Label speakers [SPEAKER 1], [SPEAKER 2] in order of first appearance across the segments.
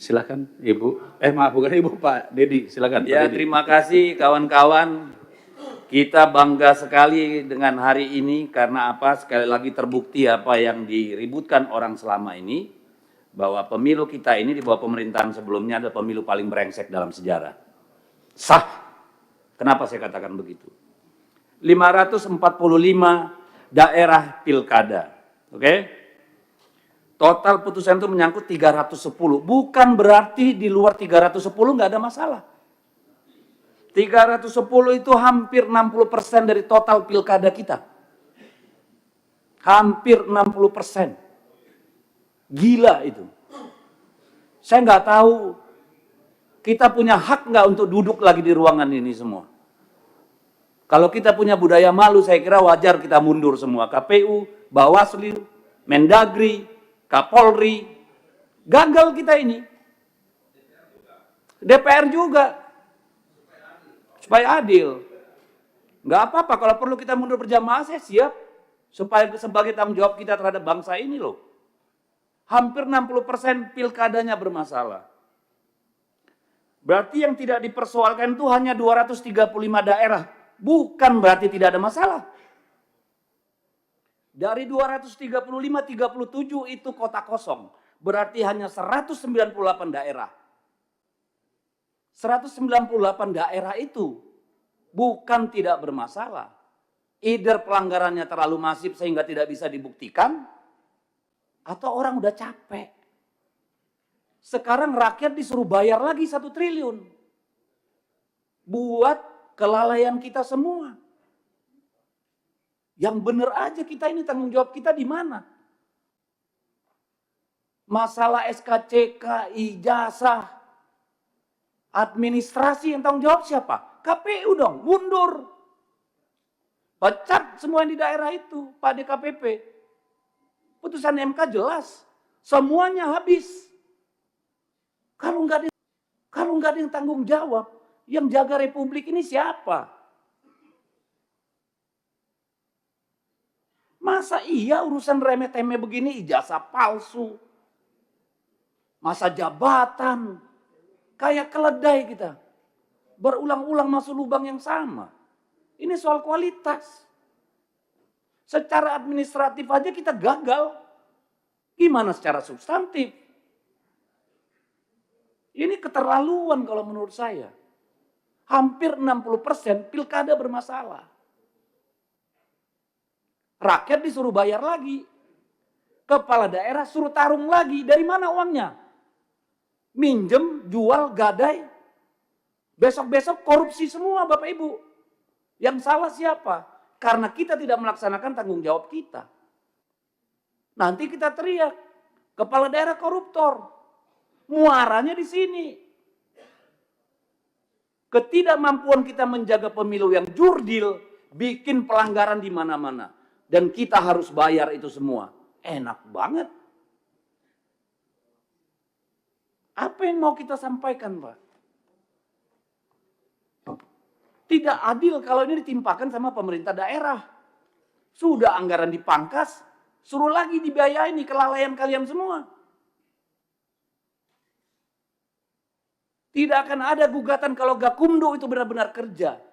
[SPEAKER 1] Silakan Ibu. Maaf, bukan Ibu, Pak Dedi. Silakan.
[SPEAKER 2] Ya,
[SPEAKER 1] Pak Dedi.
[SPEAKER 2] terima kasih kawan-kawan. Kita bangga sekali dengan hari ini karena apa? Sekali lagi terbukti apa yang diributkan orang selama ini, bahwa pemilu kita ini di bawah pemerintahan sebelumnya adalah pemilu paling brengsek dalam sejarah. Sah. Kenapa saya katakan begitu? 545 daerah pilkada. Oke? Total putusan itu menyangkut 310. Bukan berarti di luar 310 nggak ada masalah. 310 itu hampir 60% dari total pilkada kita. Hampir 60%. Gila itu. Saya nggak tahu kita punya hak nggak untuk duduk lagi di ruangan ini semua. Kalau kita punya budaya malu, saya kira wajar kita mundur semua. KPU, Bawaslu, Mendagri, Kapolri, gagal kita ini. DPR juga. Supaya adil. Nggak apa-apa, kalau perlu kita mundur berjamaah, saya siap. Supaya sebagai tanggung jawab kita terhadap bangsa ini loh. Hampir 60% pilkadanya bermasalah. Berarti yang tidak dipersoalkan itu hanya 235 daerah. Bukan berarti tidak ada masalah. Dari 235, 37 itu kota kosong. Berarti hanya 198 daerah. 198 daerah itu bukan tidak bermasalah. Either pelanggarannya terlalu masif sehingga tidak bisa dibuktikan, atau orang udah capek. Sekarang rakyat disuruh bayar lagi 1 triliun. Buat kelalaian kita semua. Yang benar aja kita ini tanggung jawab kita di mana? Masalah SKCK, ijazah, administrasi yang tanggung jawab siapa? KPU dong, mundur. Pecat semua yang di daerah itu, Pak DKPP. Putusan MK jelas, semuanya habis. Kalau nggak ada yang tanggung jawab, yang jaga republik ini siapa? Masa iya urusan remeh-temeh begini, ijazah palsu, masa jabatan, kayak keledai kita. Berulang-ulang masuk lubang yang sama. Ini soal kualitas. Secara administratif aja kita gagal. Gimana secara substantif? Ini keterlaluan kalau menurut saya. Hampir 60% pilkada bermasalah. Rakyat disuruh bayar lagi. Kepala daerah suruh tarung lagi. Dari mana uangnya? Minjem, jual, gadai. Besok-besok korupsi semua Bapak Ibu. Yang salah siapa? Karena kita tidak melaksanakan tanggung jawab kita. Nanti kita teriak. Kepala daerah koruptor. Muaranya di sini. Ketidakmampuan kita menjaga pemilu yang jurdil. Bikin pelanggaran di mana-mana. Dan kita harus bayar itu semua. Enak banget. Apa yang mau kita sampaikan, Pak? Tidak adil kalau ini ditimpakan sama pemerintah daerah. Sudah anggaran dipangkas, suruh lagi dibiayai nih kelalaian kalian semua. Tidak akan ada gugatan kalau Gakumdu itu benar-benar kerja.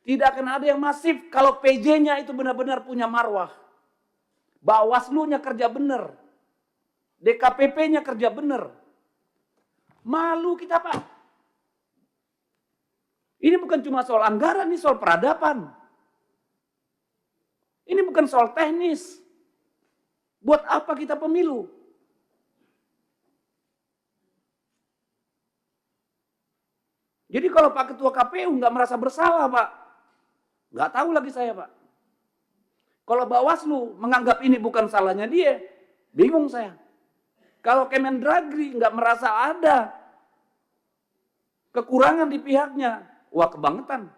[SPEAKER 2] Tidak akan ada yang masif kalau PJ-nya itu benar-benar punya marwah. Bawaslu-nya kerja benar. DKPP-nya kerja benar. Malu kita, Pak. Ini bukan cuma soal anggaran, ini soal peradaban. Ini bukan soal teknis. Buat apa kita pemilu? Jadi kalau Pak Ketua KPU nggak merasa bersalah, Pak. Nggak tahu lagi saya, Pak. Kalau Bawaslu menganggap ini bukan salahnya dia, bingung saya. Kalau Kemendagri nggak merasa ada kekurangan di pihaknya, wah kebangetan.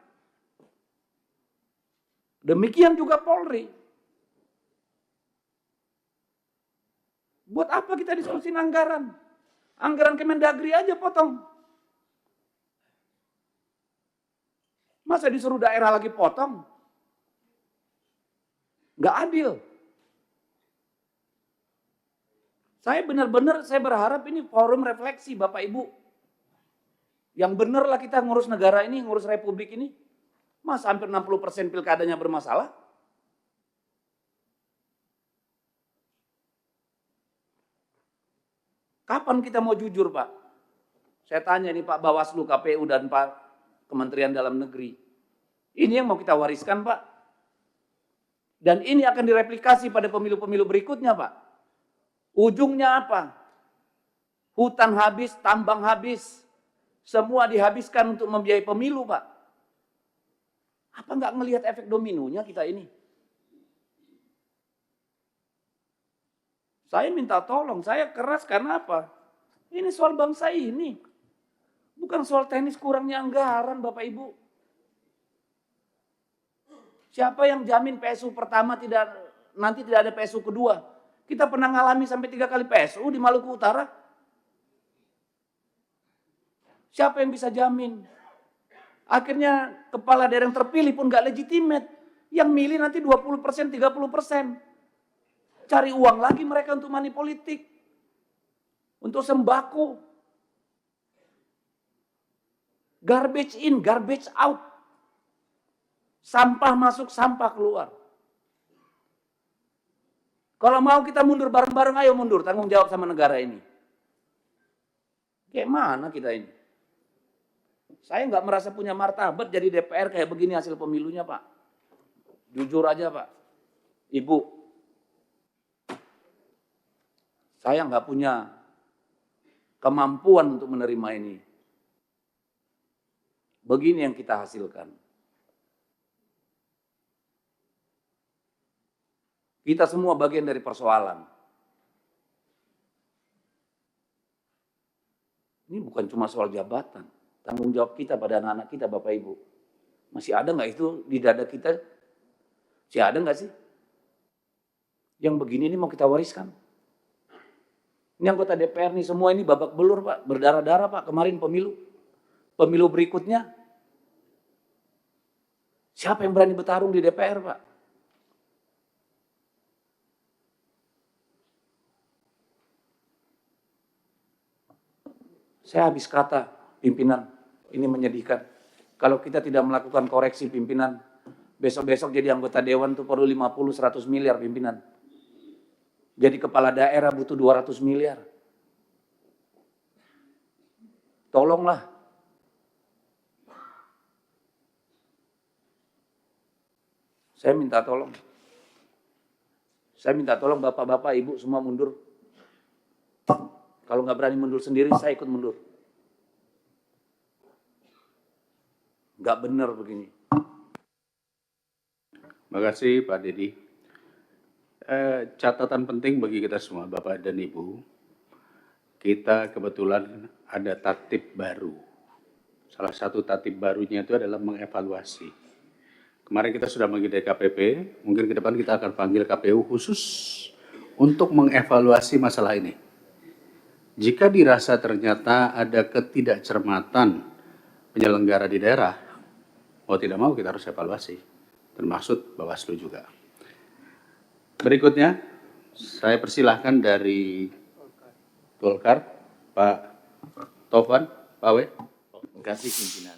[SPEAKER 2] Demikian juga Polri. Buat apa kita diskusi anggaran? Anggaran Kemendagri aja potong. Masa disuruh daerah lagi potong? Nggak adil. Saya berharap ini forum refleksi Bapak Ibu. Yang benar lah kita ngurus negara ini, ngurus republik ini. Mas hampir 60% pilkadanya bermasalah. Kapan kita mau jujur, Pak? Saya tanya nih Pak Bawaslu, KPU, dan Pak Kementerian Dalam Negeri. Ini yang mau kita wariskan, Pak. Dan ini akan direplikasi pada pemilu-pemilu berikutnya, Pak. Ujungnya apa? Hutan habis, tambang habis, semua dihabiskan untuk membiayai pemilu, Pak. Apa nggak ngelihat efek dominonya kita ini? Saya minta tolong, saya keras karena apa? Ini soal bangsa ini. Bukan soal teknis kurangnya anggaran, Bapak Ibu. Siapa yang jamin PSU pertama nanti tidak ada PSU kedua? Kita pernah ngalami sampai 3 kali PSU di Maluku Utara. Siapa yang bisa jamin? Akhirnya kepala daerah yang terpilih pun gak legitimate. Yang milih nanti 20%, 30%. Cari uang lagi mereka untuk money politik. Untuk sembako. Garbage in, garbage out. Sampah masuk, sampah keluar. Kalau mau kita mundur bareng-bareng, ayo mundur. Tanggung jawab sama negara ini. Kayak mana kita ini? Saya nggak merasa punya martabat jadi DPR kayak begini hasil pemilunya, Pak. Jujur aja, Pak. Ibu, saya nggak punya kemampuan untuk menerima ini. Begini yang kita hasilkan. Kita semua bagian dari persoalan. Ini bukan cuma soal jabatan. Tanggung jawab kita pada anak-anak kita, Bapak Ibu. Masih ada nggak itu di dada kita? Masih ada nggak sih? Yang begini ini mau kita wariskan. Ini anggota DPR nih semua ini babak belur, Pak. Berdarah-darah, Pak. Kemarin pemilu. Pemilu berikutnya. Siapa yang berani bertarung di DPR, Pak? Saya habis kata, pimpinan, ini menyedihkan. Kalau kita tidak melakukan koreksi pimpinan, besok-besok jadi anggota dewan tuh perlu 50-100 miliar pimpinan. Jadi kepala daerah butuh 200 miliar. Tolonglah. Saya minta tolong. Saya minta tolong bapak-bapak, ibu semua mundur. Kalau nggak berani mundur sendiri, saya ikut mundur. Nggak benar begini.
[SPEAKER 1] Terima kasih Pak Dedi. Catatan penting bagi kita semua, Bapak dan Ibu. Kita kebetulan ada tatib baru. Salah satu tatib barunya itu adalah mengevaluasi. Kemarin kita sudah manggil DKPP, mungkin ke depan kita akan panggil KPU khusus untuk mengevaluasi masalah ini. Jika dirasa ternyata ada ketidakcermatan penyelenggara di daerah, mau tidak mau kita harus evaluasi, termasuk Bawaslu juga. Berikutnya, saya persilahkan dari Golkar, Pak Tovan, Pak W.
[SPEAKER 2] Terima kasih pimpinan.